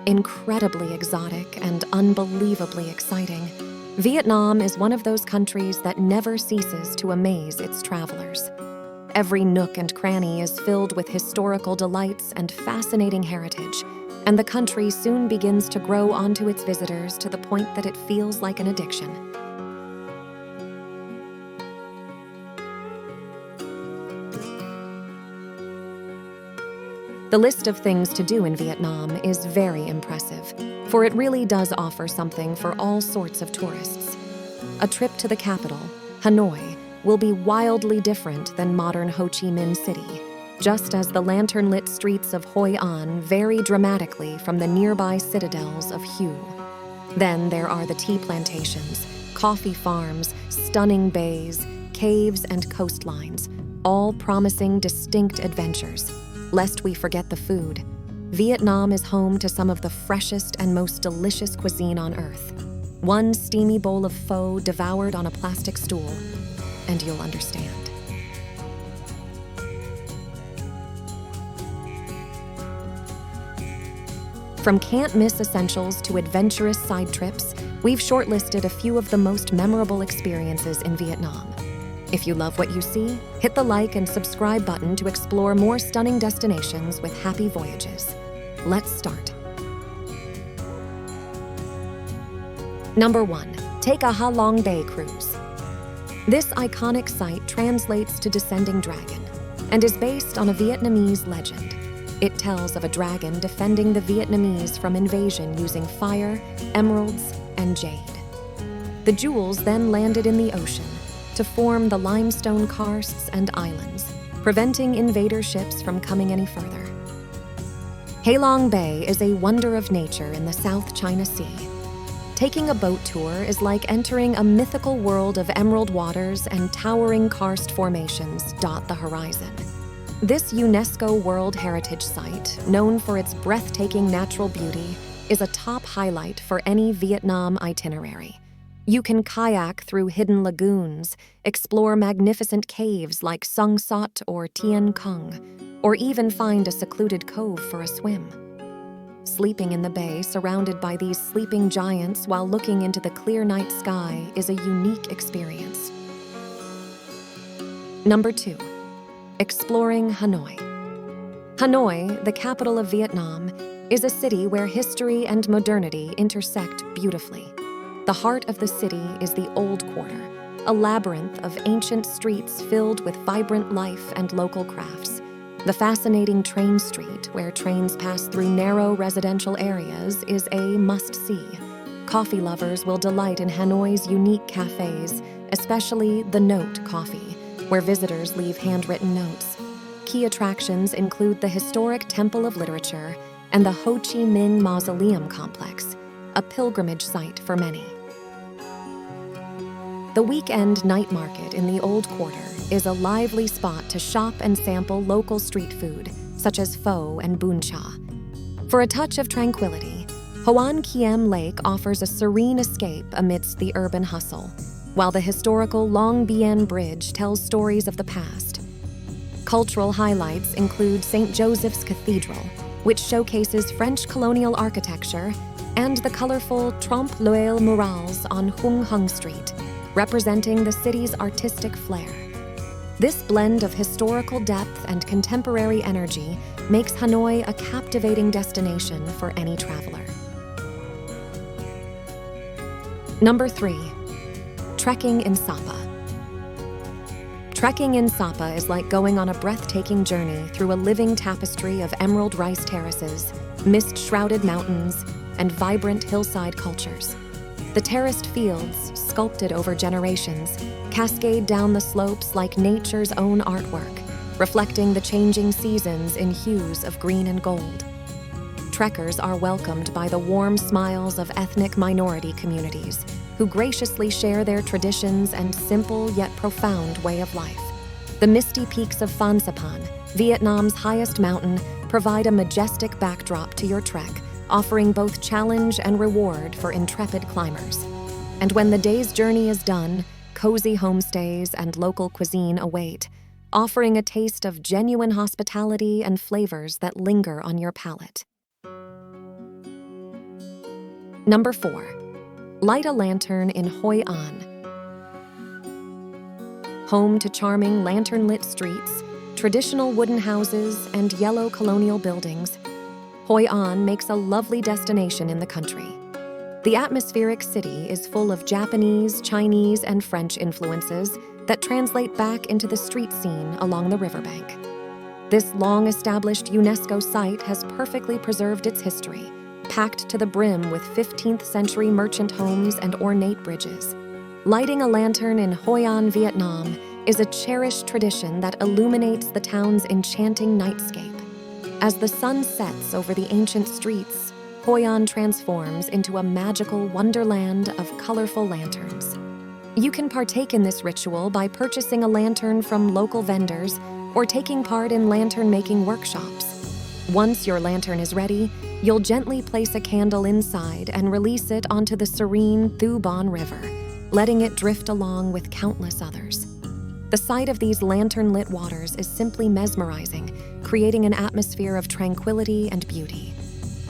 Incredibly exotic and unbelievably exciting, Vietnam is one of those countries that never ceases to amaze its travelers. Every nook and cranny is filled with historical delights and fascinating heritage, and the country soon begins to grow onto its visitors to the point that it feels like an addiction. The list of things to do in Vietnam is very impressive, for it really does offer something for all sorts of tourists. A trip to the capital, Hanoi, will be wildly different than modern Ho Chi Minh City, just as the lantern-lit streets of Hoi An vary dramatically from the nearby citadels of Hue. Then there are the tea plantations, coffee farms, stunning bays, caves, and coastlines, all promising distinct adventures. Lest we forget the food, Vietnam is home to some of the freshest and most delicious cuisine on earth. One steamy bowl of pho devoured on a plastic stool, and you'll understand. From can't-miss essentials to adventurous side trips, we've shortlisted a few of the most memorable experiences in Vietnam. If you love what you see, hit the like and subscribe button to explore more stunning destinations with Happy Voyages. Let's start. Number 1. Take a Ha Long Bay cruise. This iconic site translates to Descending Dragon and is based on a Vietnamese legend. It tells of a dragon defending the Vietnamese from invasion using fire, emeralds, and jade. The jewels then landed in the ocean to form the limestone karsts and islands, preventing invader ships from coming any further. Ha Long Bay is a wonder of nature in the South China Sea. Taking a boat tour is like entering a mythical world of emerald waters and towering karst formations dot the horizon. This UNESCO World Heritage Site, known for its breathtaking natural beauty, is a top highlight for any Vietnam itinerary. You can kayak through hidden lagoons, explore magnificent caves like Sung Sot or Tien Kung, or even find a secluded cove for a swim. Sleeping in the bay surrounded by these sleeping giants while looking into the clear night sky is a unique experience. Number 2. Exploring Hanoi. Hanoi, the capital of Vietnam, is a city where history and modernity intersect beautifully. The heart of the city is the Old Quarter, a labyrinth of ancient streets filled with vibrant life and local crafts. The fascinating train street, where trains pass through narrow residential areas, is a must-see. Coffee lovers will delight in Hanoi's unique cafes, especially the Note Coffee, where visitors leave handwritten notes. Key attractions include the historic Temple of Literature and the Ho Chi Minh Mausoleum Complex, a pilgrimage site for many. The weekend night market in the Old Quarter is a lively spot to shop and sample local street food, such as pho and bún cha. For a touch of tranquility, Hoan Kiem Lake offers a serene escape amidst the urban hustle, while the historical Long Bien Bridge tells stories of the past. Cultural highlights include St. Joseph's Cathedral, which showcases French colonial architecture, and the colorful Trompe l'Oeil murals on Hung Hung Street, representing the city's artistic flair. This blend of historical depth and contemporary energy makes Hanoi a captivating destination for any traveler. Number 3. Trekking in Sapa. Trekking in Sapa is like going on a breathtaking journey through a living tapestry of emerald rice terraces, mist-shrouded mountains, and vibrant hillside cultures. The terraced fields, sculpted over generations, cascade down the slopes like nature's own artwork, reflecting the changing seasons in hues of green and gold. Trekkers are welcomed by the warm smiles of ethnic minority communities, who graciously share their traditions and simple yet profound way of life. The misty peaks of Phan Thiet, Vietnam's highest mountain, provide a majestic backdrop to your trek, offering both challenge and reward for intrepid climbers. And when the day's journey is done, cozy homestays and local cuisine await, offering a taste of genuine hospitality and flavors that linger on your palate. Number 4. Light a lantern in Hoi An. Home to charming lantern-lit streets, traditional wooden houses, and yellow colonial buildings, Hoi An makes a lovely destination in the country. The atmospheric city is full of Japanese, Chinese, and French influences that translate back into the street scene along the riverbank. This long-established UNESCO site has perfectly preserved its history, packed to the brim with 15th century merchant homes and ornate bridges. Lighting a lantern in Hoi An, Vietnam is a cherished tradition that illuminates the town's enchanting nightscape. As the sun sets over the ancient streets, Hoi An transforms into a magical wonderland of colorful lanterns. You can partake in this ritual by purchasing a lantern from local vendors or taking part in lantern-making workshops. Once your lantern is ready, you'll gently place a candle inside and release it onto the serene Thu Bon River, letting it drift along with countless others. The sight of these lantern-lit waters is simply mesmerizing, creating an atmosphere of tranquility and beauty.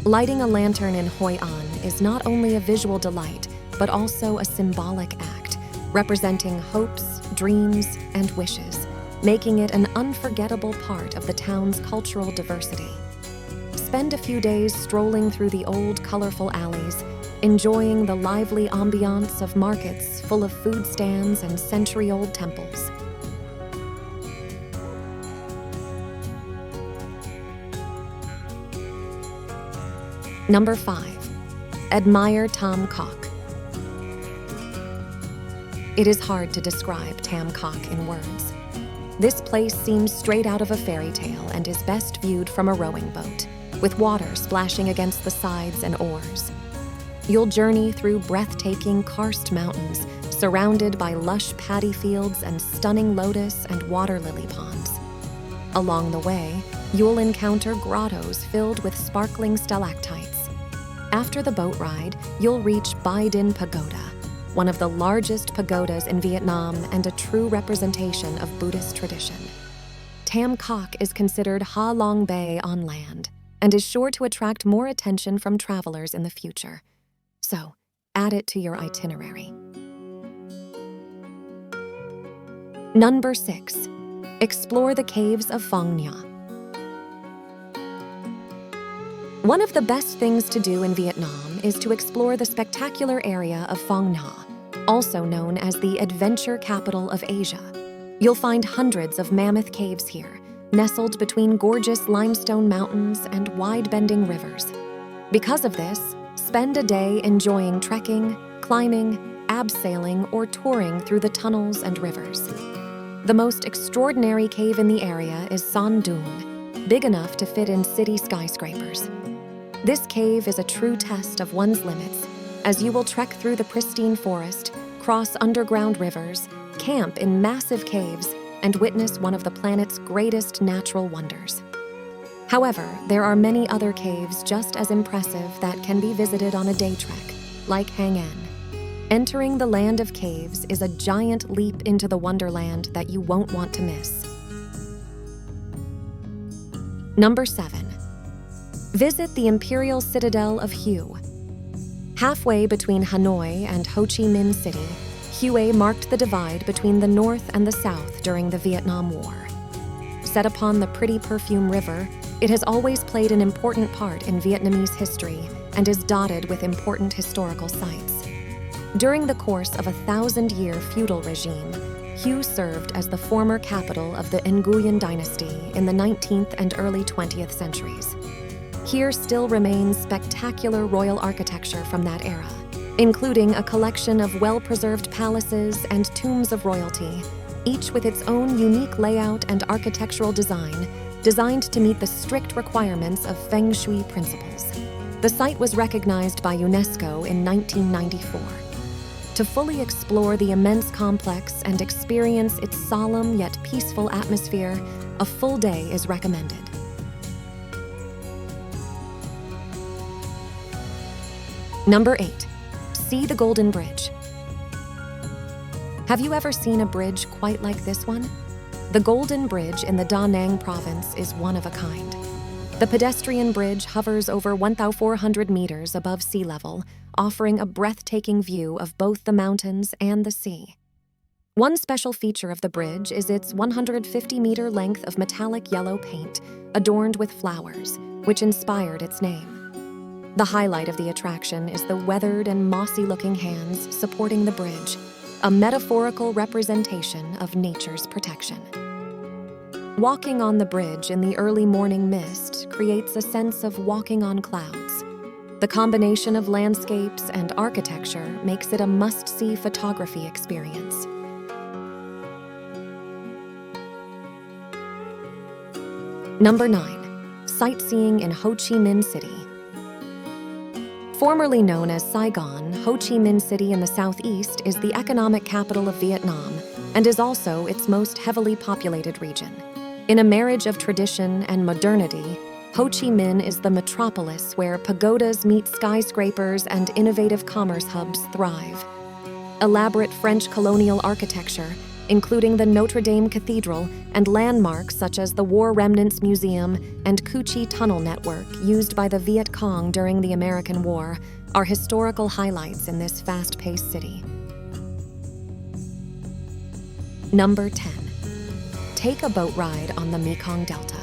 Lighting a lantern in Hoi An is not only a visual delight, but also a symbolic act, representing hopes, dreams, and wishes, making it an unforgettable part of the town's cultural diversity. Spend a few days strolling through the old, colorful alleys, enjoying the lively ambiance of markets full of food stands and century-old temples. Number 5. Admire Tom Quoc. It is hard to describe Tom Quoc in words. This place seems straight out of a fairy tale and is best viewed from a rowing boat, with water splashing against the sides and oars. You'll journey through breathtaking karst mountains, surrounded by lush paddy fields and stunning lotus and water lily ponds. Along the way, you'll encounter grottos filled with sparkling stalactites. After the boat ride, you'll reach Bai Dinh Pagoda, one of the largest pagodas in Vietnam and a true representation of Buddhist tradition. Tom Quoc is considered Ha Long Bay on land and is sure to attract more attention from travelers in the future. So, add it to your itinerary. Number 6. Explore the caves of Phan Thiet. One of the best things to do in Vietnam is to explore the spectacular area of Phan Thiet, also known as the adventure capital of Asia. You'll find hundreds of mammoth caves here, nestled between gorgeous limestone mountains and wide-bending rivers. Because of this, spend a day enjoying trekking, climbing, abseiling, or touring through the tunnels and rivers. The most extraordinary cave in the area is Son Doon, big enough to fit in city skyscrapers. This cave is a true test of one's limits, as you will trek through the pristine forest, cross underground rivers, camp in massive caves, and witness one of the planet's greatest natural wonders. However, there are many other caves just as impressive that can be visited on a day trek, like Hang En. Entering the land of caves is a giant leap into the wonderland that you won't want to miss. Number 7. Visit the Imperial Citadel of Hue. Halfway between Hanoi and Ho Chi Minh City, Hue marked the divide between the North and the South during the Vietnam War. Set upon the pretty Perfume River, it has always played an important part in Vietnamese history and is dotted with important historical sites. During the course of a 1,000-year feudal regime, Hue served as the former capital of the Nguyen dynasty in the 19th and early 20th centuries. Here still remains spectacular royal architecture from that era, including a collection of well-preserved palaces and tombs of royalty, each with its own unique layout and architectural design, designed to meet the strict requirements of Feng Shui principles. The site was recognized by UNESCO in 1994. To fully explore the immense complex and experience its solemn yet peaceful atmosphere, a full day is recommended. Number 8. See the Golden Bridge. Have you ever seen a bridge quite like this one? The Golden Bridge in the Da Nang province is one of a kind. The pedestrian bridge hovers over 1,400 meters above sea level offering a breathtaking view of both the mountains and the sea. One special feature of the bridge is its 150-meter length of metallic yellow paint adorned with flowers, which inspired its name. The highlight of the attraction is the weathered and mossy-looking hands supporting the bridge, a metaphorical representation of nature's protection. Walking on the bridge in the early morning mist creates a sense of walking on clouds. The combination of landscapes and architecture makes it a must-see photography experience. Number 9. Sightseeing in Ho Chi Minh City. Formerly known as Saigon, Ho Chi Minh City in the southeast is the economic capital of Vietnam and is also its most heavily populated region. In a marriage of tradition and modernity, Ho Chi Minh is the metropolis where pagodas meet skyscrapers and innovative commerce hubs thrive. Elaborate French colonial architecture, including the Notre Dame Cathedral and landmarks such as the War Remnants Museum and Cu Chi Tunnel Network used by the Viet Cong during the American War, are historical highlights in this fast-paced city. Number 10. Take a boat ride on the Mekong Delta.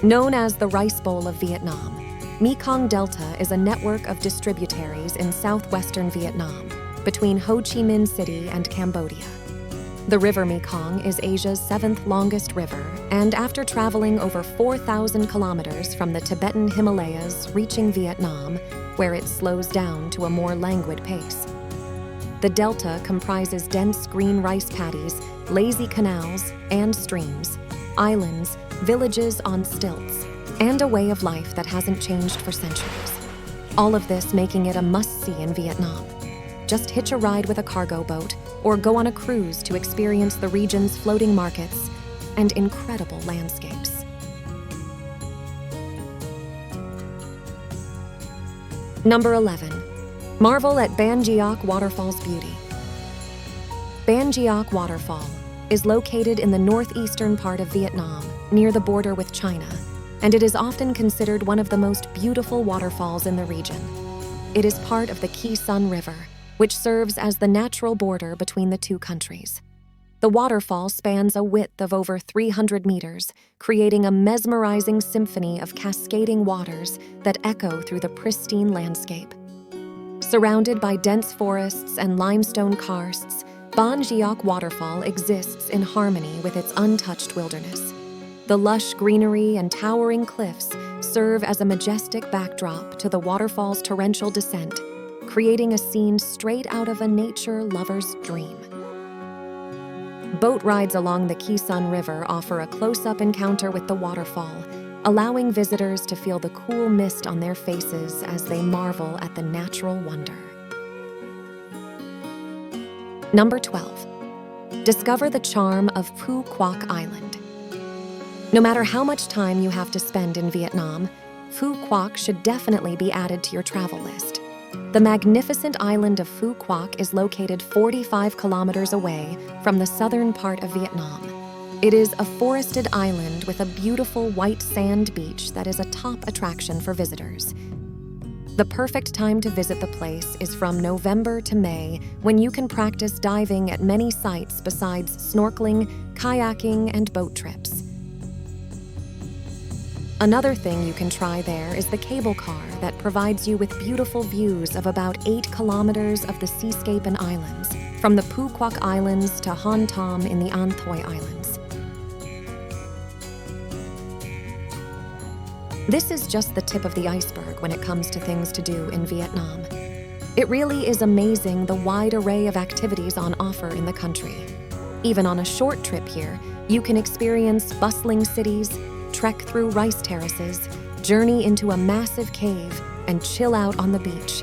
Known as the Rice Bowl of Vietnam, Mekong Delta is a network of distributaries in southwestern Vietnam, between Ho Chi Minh City and Cambodia. The River Mekong is Asia's 7th longest river, and after traveling over 4,000 kilometers from the Tibetan Himalayas reaching Vietnam, where it slows down to a more languid pace. The delta comprises dense green rice paddies, lazy canals and streams, islands, villages on stilts, and a way of life that hasn't changed for centuries. All of this making it a must-see in Vietnam. Just hitch a ride with a cargo boat or go on a cruise to experience the region's floating markets and incredible landscapes. Number 11. Marvel at Ban Giac Waterfall's beauty. Ban Giac Waterfall is located in the northeastern part of Vietnam, near the border with China, and it is often considered one of the most beautiful waterfalls in the region. It is part of the Khe Sun River, which serves as the natural border between the two countries. The waterfall spans a width of over 300 meters, creating a mesmerizing symphony of cascading waters that echo through the pristine landscape. Surrounded by dense forests and limestone karsts, Ban Giac Waterfall exists in harmony with its untouched wilderness. The lush greenery and towering cliffs serve as a majestic backdrop to the waterfall's torrential descent, creating a scene straight out of a nature lover's dream. Boat rides along the Khe Sun River offer a close-up encounter with the waterfall, allowing visitors to feel the cool mist on their faces as they marvel at the natural wonder. Number 12. Discover the charm of Phu Quoc Island. No matter how much time you have to spend in Vietnam, Phu Quoc should definitely be added to your travel list. The magnificent island of Phu Quoc is located 45 kilometers away from the southern part of Vietnam. It is a forested island with a beautiful white sand beach that is a top attraction for visitors. The perfect time to visit the place is from November to May, when you can practice diving at many sites besides snorkeling, kayaking, and boat trips. Another thing you can try there is the cable car that provides you with beautiful views of about 8 kilometers of the seascape and islands, from the Phu Quoc Islands to Han Tom in the An Thoi Islands. This is just the tip of the iceberg when it comes to things to do in Vietnam. It really is amazing the wide array of activities on offer in the country. Even on a short trip here, you can experience bustling cities, trek through rice terraces, journey into a massive cave, and chill out on the beach.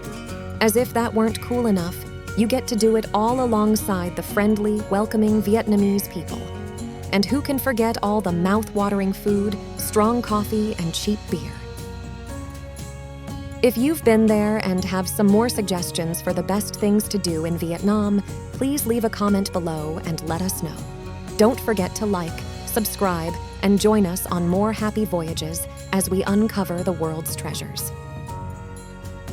As if that weren't cool enough, you get to do it all alongside the friendly, welcoming Vietnamese people. And who can forget all the mouth-watering food, strong coffee, and cheap beer? If you've been there and have some more suggestions for the best things to do in Vietnam, please leave a comment below and let us know. Don't forget to like, subscribe, and join us on more Happy Voyages as we uncover the world's treasures.